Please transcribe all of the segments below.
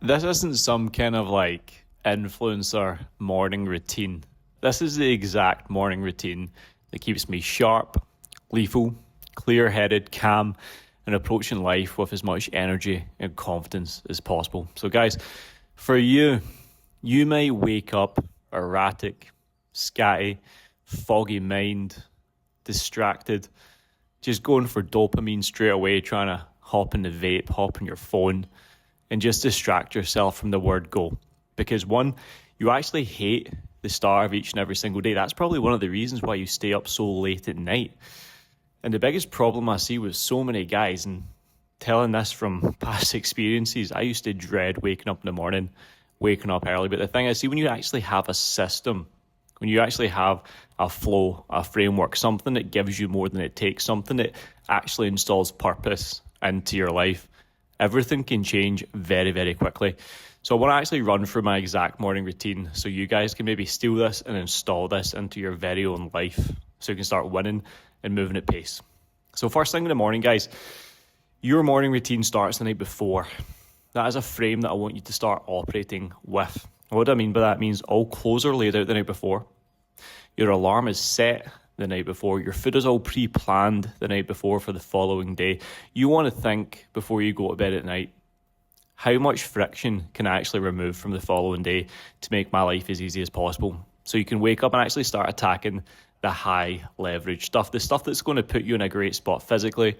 This isn't some kind of like influencer morning routine. This is the exact morning routine that keeps me sharp, lethal, clear headed, calm, and approaching life with as much energy and confidence as possible. So, guys, for you, you may wake up erratic, scatty, foggy mind, distracted, just going for dopamine straight away, trying to hop in the vape, hop on your phone, and just distract yourself from the word go. Because one, you actually hate the start of each and every single day. That's probably one of the reasons why you stay up so late at night. And the biggest problem I see with so many guys, and telling this from past experiences, I used to dread waking up in the morning, waking up early. But the thing is, see, when you actually have a system, when you actually have a flow, a framework, something that gives you more than it takes, something that actually installs purpose into your life, everything can change very, very quickly. So I want to actually run through my exact morning routine so you guys can maybe steal this and install this into your very own life so you can start winning and moving at pace. So first thing in the morning, guys, your morning routine starts the night before. That is a frame that I want you to start operating with. What do I mean by that? It means all clothes are laid out the night before. Your alarm is set the night before. Your food is all pre-planned the night before for the following day. You want to think before you go to bed at night, how much friction can I actually remove from the following day to make my life as easy as possible? So you can wake up and actually start attacking the high leverage stuff, the stuff that's going to put you in a great spot physically,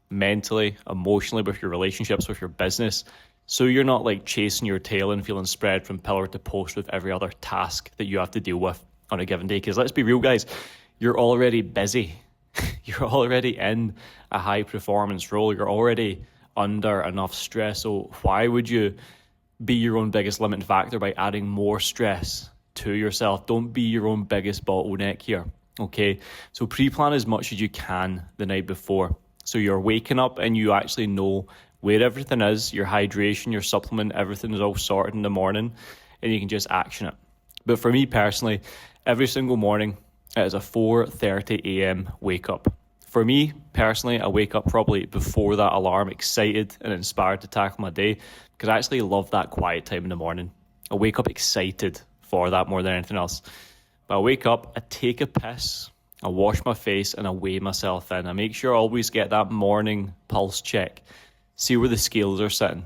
mentally, emotionally, with your relationships, with your business. So you're not like chasing your tail and feeling spread from pillar to post with every other task that you have to deal with on a given day. Because let's be real, guys, you're already busy. You're already in a high performance role. You're already under enough stress. So why would you be your own biggest limiting factor by adding more stress to yourself? Don't be your own biggest bottleneck here. Okay, so pre-plan as much as you can the night before. So you're waking up and you actually know where everything is, your hydration, your supplement, everything is all sorted in the morning and you can just action it. But for me personally, every single morning it is a 4:30 a.m. wake up. For me personally, I wake up probably before that alarm, excited and inspired to tackle my day because I actually love that quiet time in the morning. I wake up excited for that more than anything else. But I wake up, I take a piss, I wash my face and I weigh myself in. I make sure I always get that morning pulse check. See where the scales are sitting,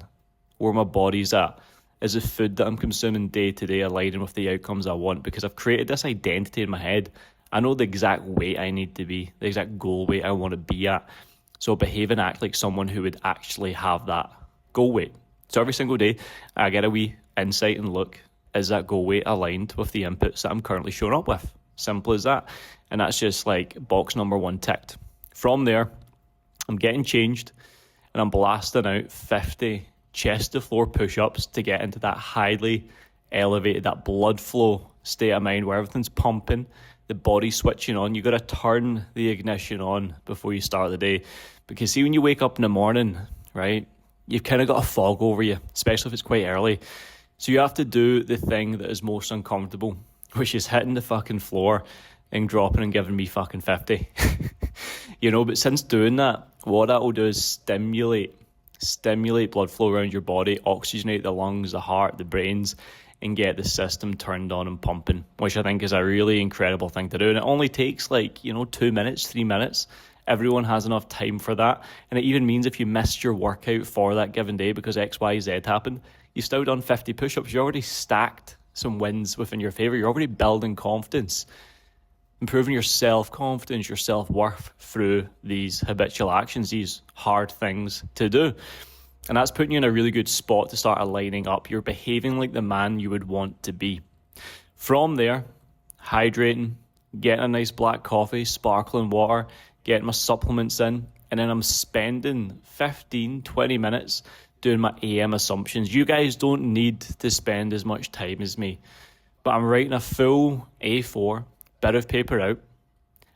where my body's at. Is the food that I'm consuming day to day aligning with the outcomes I want? Because I've created this identity in my head. I know the exact weight I need to be, the exact goal weight I want to be at. So behave and act like someone who would actually have that goal weight. So every single day, I get a wee insight and look, is that goal weight aligned with the inputs that I'm currently showing up with? Simple as that. And that's just like box number one ticked. From there, I'm getting changed and I'm blasting out 50 chest to floor push-ups to get into that highly elevated, that blood flow state of mind where everything's pumping, the body switching on. You got to turn the ignition on before you start the day. Because see, when you wake up in the morning, right, you've kind of got a fog over you, especially if it's quite early. So you have to do the thing that is most uncomfortable, which is hitting the fucking floor and dropping and giving me fucking 50. But since doing that, what that will do is stimulate blood flow around your body, oxygenate the lungs, the heart, the brains, and get the system turned on and pumping, which I think is a really incredible thing to do. And it only takes 2 minutes, 3 minutes. Everyone has enough time for that. And it even means if you missed your workout for that given day because X, Y, Z happened, you've still done 50 push-ups. You already stacked some wins within your favor. You're already building confidence, improving your self-confidence, your self-worth through these habitual actions, these hard things to do. And that's putting you in a really good spot to start aligning up. You're behaving like the man you would want to be. From there, hydrating, getting a nice black coffee, sparkling water, getting my supplements in, and then I'm spending 15, 20 minutes doing my AM assumptions. You guys don't need to spend as much time as me, but I'm writing a full A4 bit of paper out,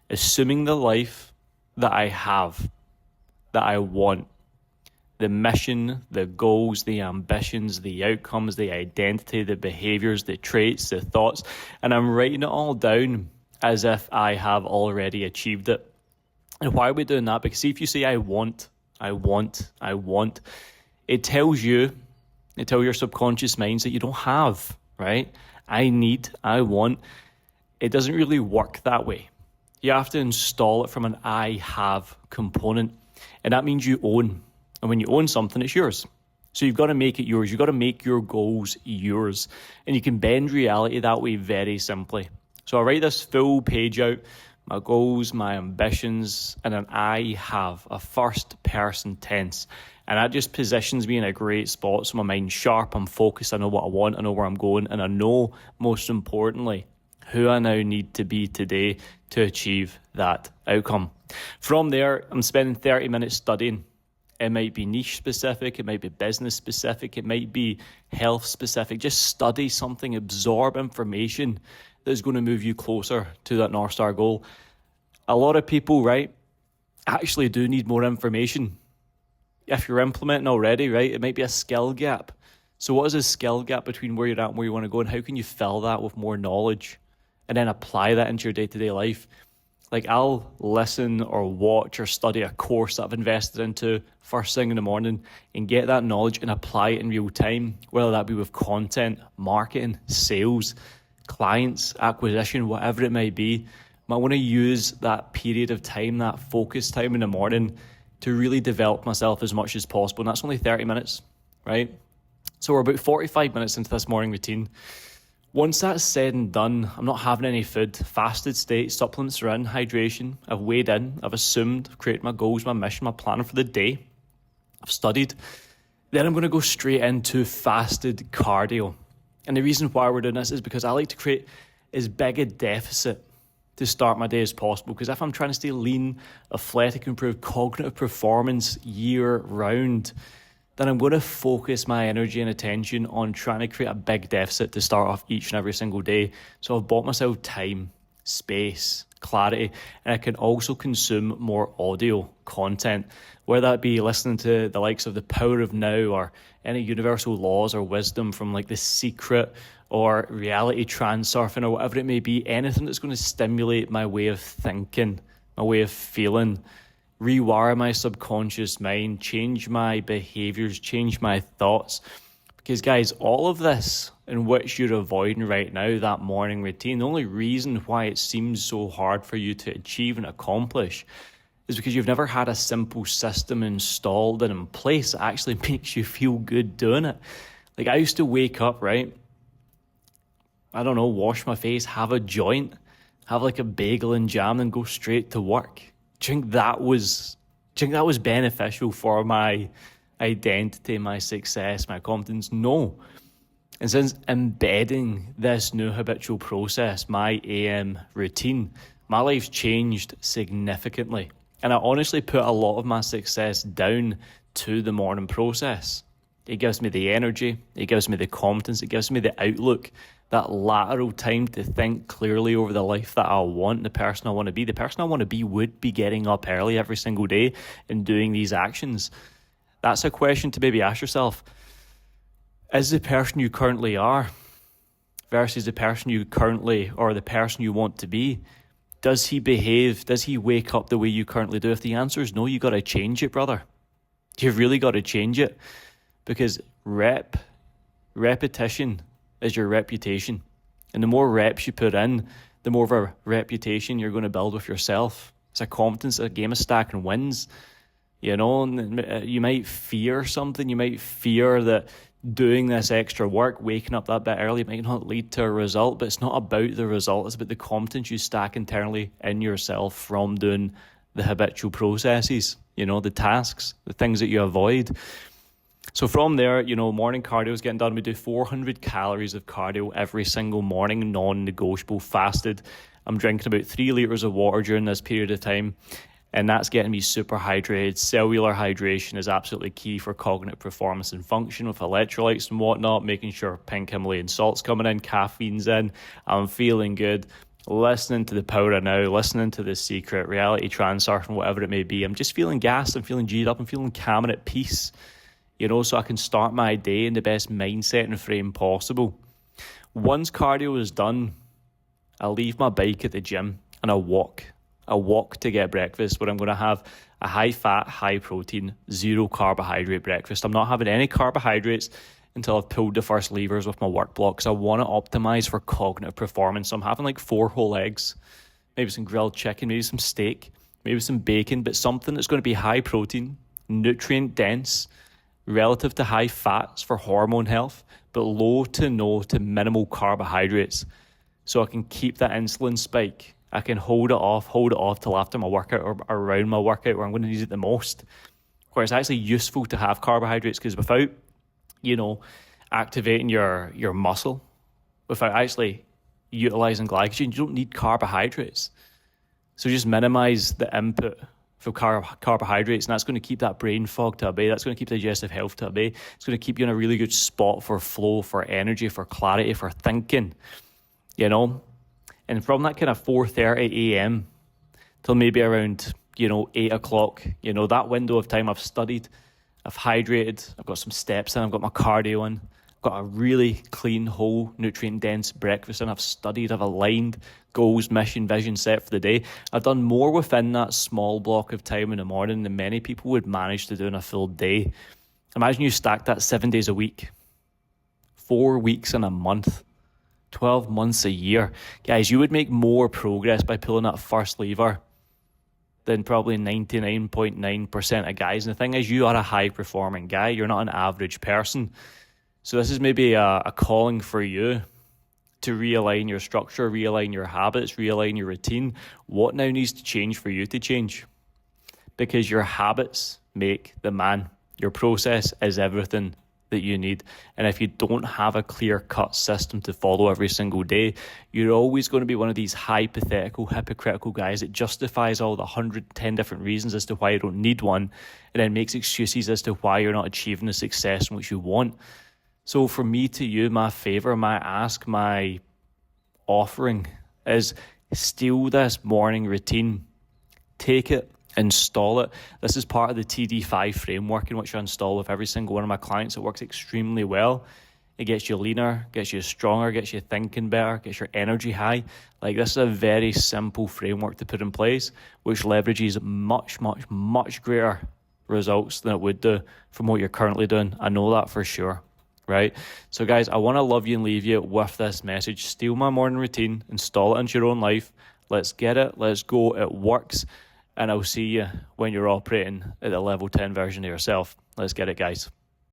assuming the life that I have, that I want, the mission, the goals, the ambitions, the outcomes, the identity, the behaviors, the traits, the thoughts, and I'm writing it all down as if I have already achieved it. And why are we doing that? Because see, if you say I want, it tells you You tell your subconscious minds that you don't have, right? I want. It doesn't really work that way. You have to install it from an I have component. And that means you own. And when you own something, it's yours. So you've got to make it yours. You've got to make your goals yours. And you can bend reality that way very simply. So I write this full page out, my goals, my ambitions, and an I have, a first person tense. And that just positions me in a great spot. So my mind's sharp, I'm focused, I know what I want, I know where I'm going, and I know, most importantly, who I now need to be today to achieve that outcome. From there, I'm spending 30 minutes studying. It might be niche specific, it might be business specific, it might be health specific. Just study something, absorb information that is going to move you closer to that North Star goal. A lot of people, right, actually do need more information. If you're implementing already, right, it might be a skill gap. So what is a skill gap between where you're at and where you want to go, and how can you fill that with more knowledge and then apply that into your day-to-day life? Like, I'll listen or watch or study a course that I've invested into first thing in the morning and get that knowledge and apply it in real time, whether that be with content, marketing, sales, clients, acquisition, whatever it may be. I want to use that period of time, that focus time in the morning, to really develop myself as much as possible. And that's only 30 minutes, right? So we're about 45 minutes into this morning routine. Once that's said and done, I'm not having any food, fasted state, supplements are in, hydration, I've weighed in, I've assumed, I've created my goals, my mission, my plan for the day, I've studied. Then I'm going to go straight into fasted cardio. And the reason why we're doing this is because I like to create as big a deficit to start my day as possible. Because if I'm trying to stay lean, athletic, improve cognitive performance year round, then I'm going to focus my energy and attention on trying to create a big deficit to start off each and every single day. So I've bought myself time, space, clarity, and I can also consume more audio content, whether that be listening to the likes of The Power of Now or any universal laws or wisdom from like The Secret or reality transurfing or whatever it may be, anything that's going to stimulate my way of thinking, my way of feeling, rewire my subconscious mind, change my behaviors, change my thoughts. Because guys, all of this in which you're avoiding right now, that morning routine, the only reason why it seems so hard for you to achieve and accomplish is because you've never had a simple system installed and in place that actually makes you feel good doing it. Like, I used to wake up, right? I don't know, wash my face, have a joint, have like a bagel and jam, and go straight to work. Do you think that was beneficial for my identity, my success, my confidence? No. And since embedding this new habitual process, my AM routine, my life's changed significantly. And I honestly put a lot of my success down to the morning process. It gives me the energy, it gives me the confidence, it gives me the outlook, that lateral time to think clearly over the life that I want, the person I want to be. The person I want to be would be getting up early every single day and doing these actions. That's a question to maybe ask yourself. Is the person you currently are versus the person you currently, or the person you want to be, does he behave, does he wake up the way you currently do? If the answer is no, you got to change it, brother. You've really got to change it, because repetition is your reputation. And the more reps you put in, the more of a reputation you're going to build with yourself. It's a confidence, a game of stacking wins. You know, you might fear something. You might fear that doing this extra work, waking up that bit early, might not lead to a result, but it's not about the result. It's about the confidence you stack internally in yourself from doing the habitual processes, you know, the tasks, the things that you avoid. So from there, you know, morning cardio is getting done. We do 400 calories of cardio every single morning, non-negotiable, fasted. I'm drinking about 3 litres of water during this period of time, and that's getting me super hydrated. Cellular hydration is absolutely key for cognitive performance and function with electrolytes and whatnot, making sure pink Himalayan salt's coming in, caffeine's in. I'm feeling good. Listening to The Power of Now, listening to The Secret, reality transurfing, whatever it may be. I'm just feeling gassed. I'm feeling G'd up. I'm feeling calm and at peace. You know, so I can start my day in the best mindset and frame possible. Once cardio is done, I leave my bike at the gym and I walk. I walk to get breakfast, where I'm going to have a high-fat, high-protein, zero-carbohydrate breakfast. I'm not having any carbohydrates until I've pulled the first levers with my work block, because I want to optimize for cognitive performance. So I'm having like 4 whole eggs, maybe some grilled chicken, maybe some steak, maybe some bacon, but something that's going to be high protein, nutrient dense, relative to high fats for hormone health, but low to no to minimal carbohydrates. So I can keep that insulin spike. I can hold it off till after my workout or around my workout where I'm going to need it the most. Where it's actually useful to have carbohydrates, because without, activating your muscle, without actually utilizing glycogen, you don't need carbohydrates. So just minimize the input for carbohydrates, and that's going to keep that brain fog to a bay. That's going to keep digestive health to a bay. It's going to keep you in a really good spot for flow, for energy, for clarity, for thinking, And from that kind of 4:30 a.m. till maybe around, 8 o'clock, that window of time I've studied, I've hydrated, I've got some steps in, I've got my cardio in, I've got a really clean, whole, nutrient-dense breakfast in, I've studied, I've aligned goals, mission, vision set for the day. I've done more within that small block of time in the morning than many people would manage to do in a full day. Imagine you stack that 7 days a week, 4 weeks in a month, 12 months a year. Guys, you would make more progress by pulling that first lever than probably 99.9% of guys. And the thing is, you are a high-performing guy. You're not an average person. So this is maybe a calling for you to realign your structure, realign your habits, realign your routine. What now needs to change for you to change? Because your habits make the man. Your process is everything that you need. And if you don't have a clear-cut system to follow every single day, you're always going to be one of these hypothetical, hypocritical guys that justifies all the 110 different reasons as to why you don't need one, and then makes excuses as to why you're not achieving the success in which you want. So for me to you, my favor, my ask, my offering is steal this morning routine. Take it, install it. This is part of the TD5 framework in which I install with every single one of my clients. It works extremely well. It gets you leaner, gets you stronger, gets you thinking better, gets your energy high. Like, this is a very simple framework to put in place, which leverages much, much, much greater results than it would do from what you're currently doing. I know that for sure, right? So guys, I want to love you and leave you with this message. Steal my morning routine, install it into your own life. Let's get it. Let's go. It works. And I'll see you when you're operating at the level 10 version of yourself. Let's get it, guys.